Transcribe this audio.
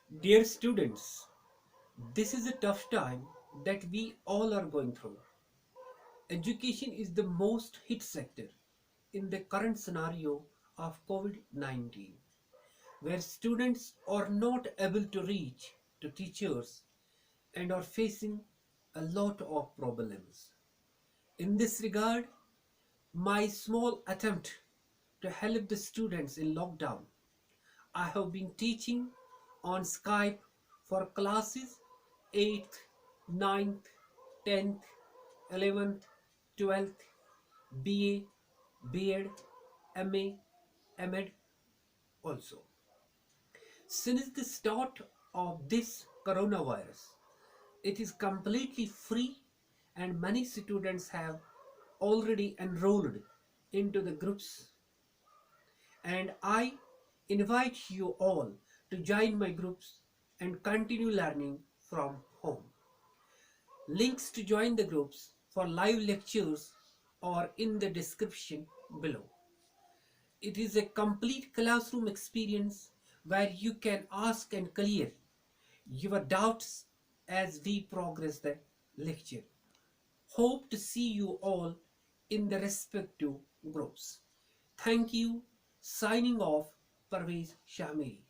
Dear students, this is a tough time that we all are going through. Education is the most hit sector in the current scenario of COVID 19, where students are not able to reach to teachers and are facing a lot of problems. In this regard, my small attempt to help the students in lockdown, I have been teaching on Skype for classes 8th, 9th, 10th, 11th, 12th, BA, B.Ed, MA, MEd also. Since the start of this coronavirus, it is completely free and many students have already enrolled into the groups, and I invite you all to join my groups and continue learning from home. Links to join the groups for live lectures are in the description below. It is a complete classroom experience where you can ask and clear your doubts as we progress the lecture. Hope to see you all in the respective groups. Thank you. Signing off, Pervaz Shahmiri.